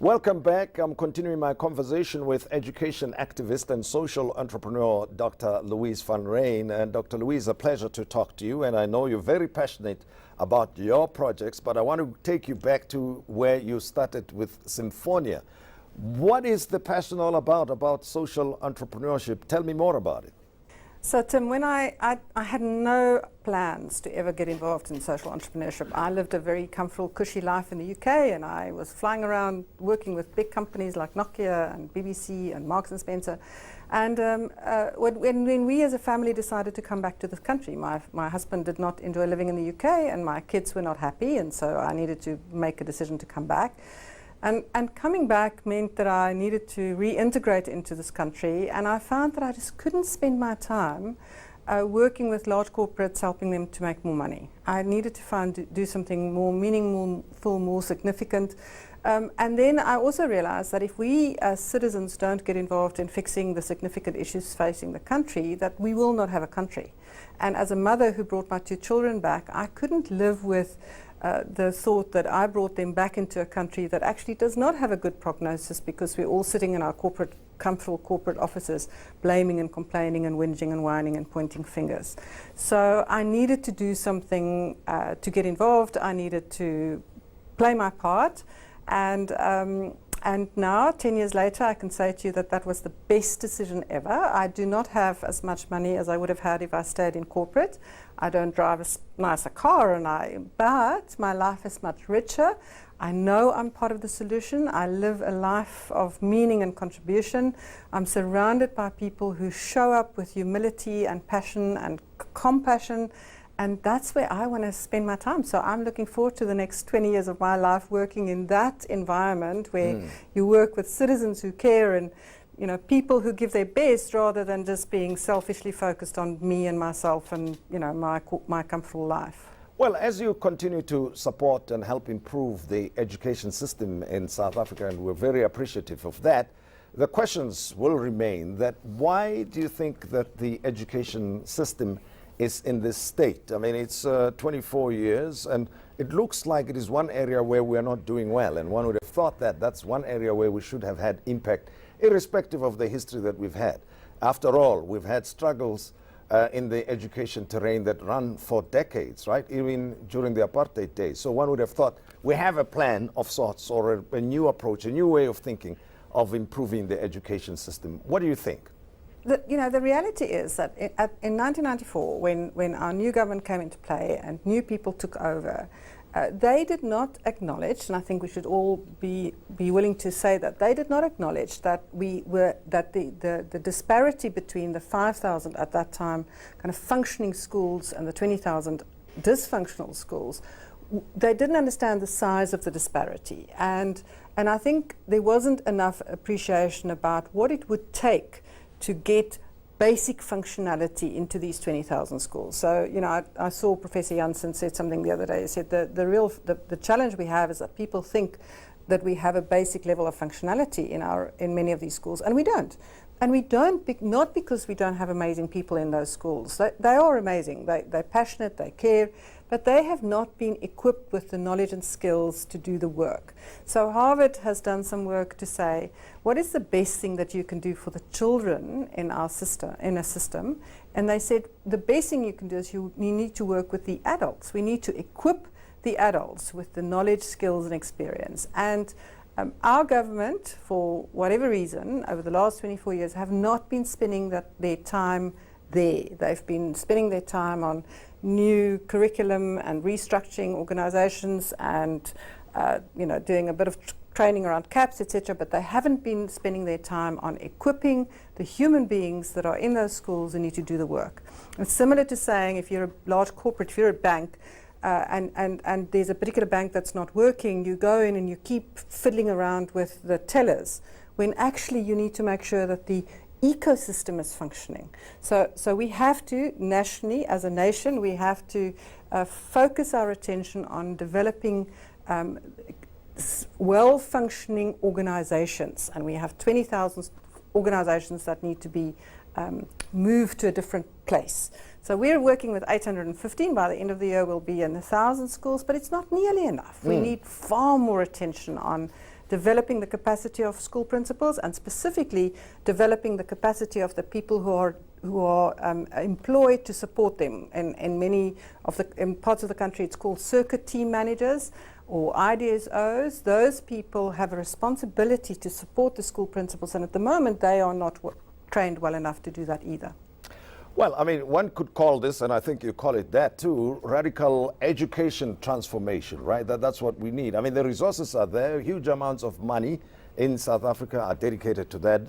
Welcome back. I'm continuing my conversation with education activist and social entrepreneur, Dr. Louise van Rijn. And Dr. Louise, a pleasure to talk to you. And I know you're very passionate about your projects, but I want to take you back to where you started with Symphonia. What is the passion all about social entrepreneurship? Tell me more about it. So Tim, when I had no plans to ever get involved in social entrepreneurship. I lived a very comfortable, cushy life in the UK, and I was flying around working with big companies like Nokia and BBC and Marks and Spencer. And when we as a family decided to come back to this country, my husband did not enjoy living in the UK and my kids were not happy, and so I needed to make a decision to come back. And coming back meant that I needed to reintegrate into this country, and I found that I just couldn't spend my time working with large corporates, helping them to make more money. I needed to do something more meaningful, more significant. And then I also realized that if we as citizens don't get involved in fixing the significant issues facing the country, that we will not have a country. And as a mother who brought my 2 children back, I couldn't live with the thought that I brought them back into a country that actually does not have a good prognosis, because we're all sitting in our comfortable corporate offices blaming and complaining and whinging and whining and pointing fingers. So I needed to do something to get involved. I needed to play my part, and now, 10 years later, I can say to you that that was the best decision ever. I do not have as much money as I would have had if I stayed in corporate. I don't drive a nicer car, but my life is much richer. I know I'm part of the solution. I live a life of meaning and contribution. I'm surrounded by people who show up with humility and passion and compassion. And that's where I want to spend my time. So I'm looking forward to the next 20 years of my life working in that environment where you work with citizens who care and people who give their best, rather than just being selfishly focused on me and myself and my comfortable life. Well, as you continue to support and help improve the education system in South Africa, and we're very appreciative of that, the questions will remain that why do you think that the education system is in this state? I mean, it's 24 years, and it looks like it is one area where we're not doing well, and one would have thought that that's one area where we should have had impact, irrespective of the history that we've had. After all, we've had struggles in the education terrain that run for decades, right? Even during the apartheid days. So one would have thought we have a plan of sorts, or a new approach, a new way of thinking of improving the education system. What do you think? The reality is that in 1994, when our new government came into play and new people took over, they did not acknowledge, and I think we should all be willing to say that they did not acknowledge that the disparity between the 5,000 at that time kind of functioning schools and the 20,000 dysfunctional schools. They didn't understand the size of the disparity, and I think there wasn't enough appreciation about what it would take to get basic functionality into these 20,000 schools. So, I saw Professor Jansen said something the other day. He said the challenge we have is that people think that we have a basic level of functionality in many of these schools, and we don't. And we don't, not because we don't have amazing people in those schools. They are amazing. They're passionate, they care, but they have not been equipped with the knowledge and skills to do the work. So Harvard has done some work to say, what is the best thing that you can do for the children in a system? And they said, the best thing you can do is you need to work with the adults. We need to equip the adults with the knowledge, skills, and experience. And our government, for whatever reason, over the last 24 years, have not been spending their time there. They've been spending their time on new curriculum and restructuring organizations and doing a bit of training around CAPS, etc., but they haven't been spending their time on equipping the human beings that are in those schools and need to do the work. It's similar to saying, if you're a large corporate, if you're a bank, and there's a particular bank that's not working, you go in and you keep fiddling around with the tellers, when actually you need to make sure that the ecosystem is functioning. So we have to, nationally, as a nation, we have to focus our attention on developing well-functioning organizations, and we have 20,000 organizations that need to be moved to a different place. So we're working with 815. By the end of the year, we'll be in 1,000 schools, but it's not nearly enough. We need far more attention on developing the capacity of school principals, and specifically developing the capacity of the people who are employed to support them. In many of the parts of the country, it's called circuit team managers or IDSOs. Those people have a responsibility to support the school principals, and at the moment they are not trained well enough to do that either. Well, I mean, one could call this, and I think you call it that too, radical education transformation, right? That's what we need. I mean, the resources are there. Huge amounts of money in South Africa are dedicated to that.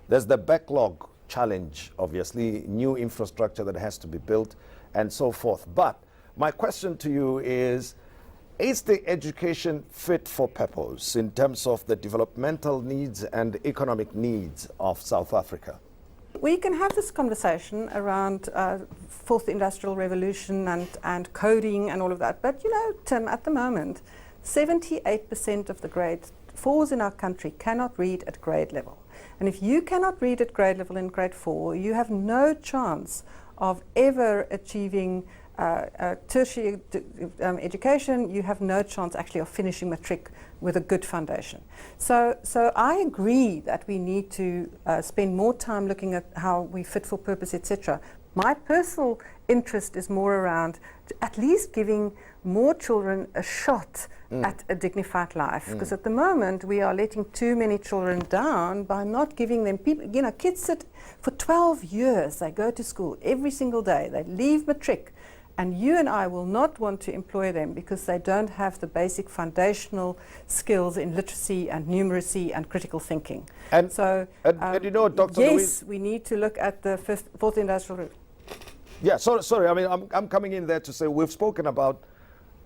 There's the backlog challenge, obviously, new infrastructure that has to be built and so forth. But my question to you is the education fit for purpose in terms of the developmental needs and economic needs of South Africa? We can have this conversation around fourth industrial revolution and coding and all of that. But, you know, Tim, at the moment, 78% of the grade 4s in our country cannot read at grade level. And if you cannot read at grade level in grade 4, you have no chance of ever achieving tertiary education. You have no chance actually of finishing matric with a good foundation. So I agree that we need to spend more time looking at how we fit for purpose, etc. My personal interest is more around at least giving more children a shot at a dignified life, because at the moment we are letting too many children down by not giving them people. You know, kids sit for 12 years, they go to school every single day, they leave matric, and you and I will not want to employ them because they don't have the basic foundational skills in literacy and numeracy and critical thinking. And so, and you know, Dr. yes, Louise, we need to look at the fourth industrial revolution. yeah, sorry, I mean, I'm coming in there to say we've spoken about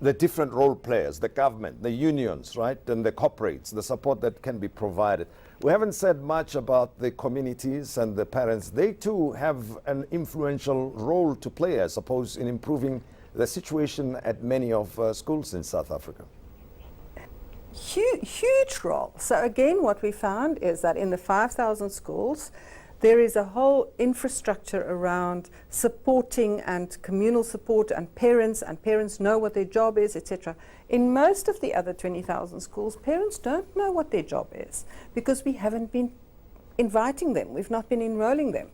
the different role players, the government, the unions, right, and the corporates, the support that can be provided. We haven't said much about the communities and the parents. They too have an influential role to play, I suppose, in improving the situation at many of schools in South Africa. Huge role. So again, what we found is that in the 5,000 schools, there is a whole infrastructure around supporting and communal support, and parents know what their job is, etc. In most of the other 20,000 schools, parents don't know what their job is because we haven't been inviting them, we've not been enrolling them.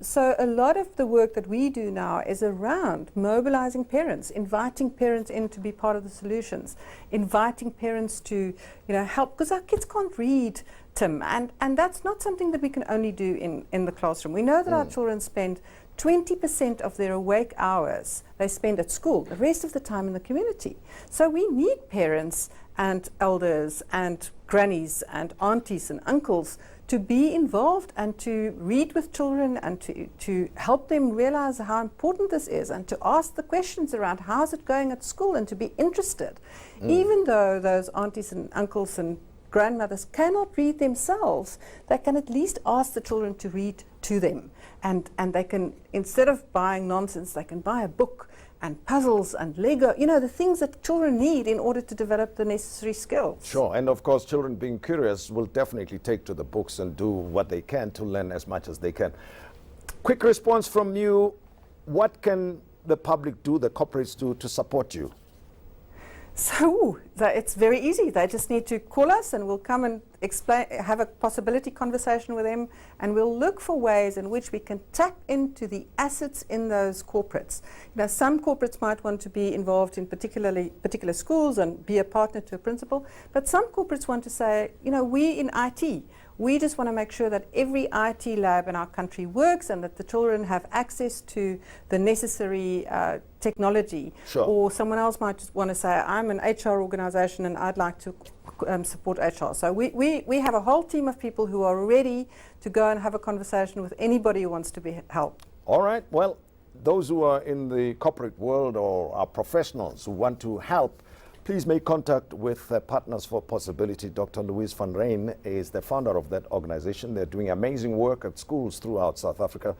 So a lot of the work that we do now is around mobilizing parents, inviting parents in to be part of the solutions, inviting parents to help, because our kids can't read, Tim, and that's not something that we can only do in the classroom. We know that our children spend 20% of their awake hours they spend at school, the rest of the time in the community. So we need parents and elders and grannies and aunties and uncles to be involved and to read with children and to help them realize how important this is, and to ask the questions around how's it going at school, and to be interested. Even though those aunties and uncles and grandmothers cannot read themselves, they can at least ask the children to read to them. And they can, instead of buying nonsense, they can buy a book and puzzles and Lego, the things that children need in order to develop the necessary skills. Sure, and of course children being curious will definitely take to the books and do what they can to learn as much as they can. Quick response from you, what can the public do, the corporates do to support you? So it's very easy. They just need to call us and we'll come and explain, have a possibility conversation with them, and we'll look for ways in which we can tap into the assets in those corporates. Some corporates might want to be involved in particular schools and be a partner to a principal, but some corporates want to say, we in IT, we just want to make sure that every IT lab in our country works and that the children have access to the necessary technology. Sure. Or someone else might just want to say, I'm an HR organization and I'd like to support HR. So we have a whole team of people who are ready to go and have a conversation with anybody who wants to be helped. All right. Well, those who are in the corporate world or are professionals who want to help, please make contact with Partners for Possibility. Dr. Louise van Rijn is the founder of that organization. They're doing amazing work at schools throughout South Africa.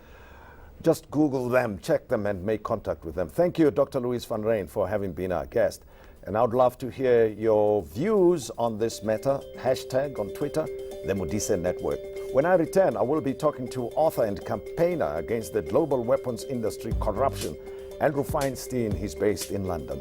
Just Google them, check them, and make contact with them. Thank you, Dr. Louise van Rijn, for having been our guest. And I would love to hear your views on this matter. Hashtag on Twitter, the Modise Network. When I return, I will be talking to author and campaigner against the global weapons industry corruption, Andrew Feinstein. He's based in London.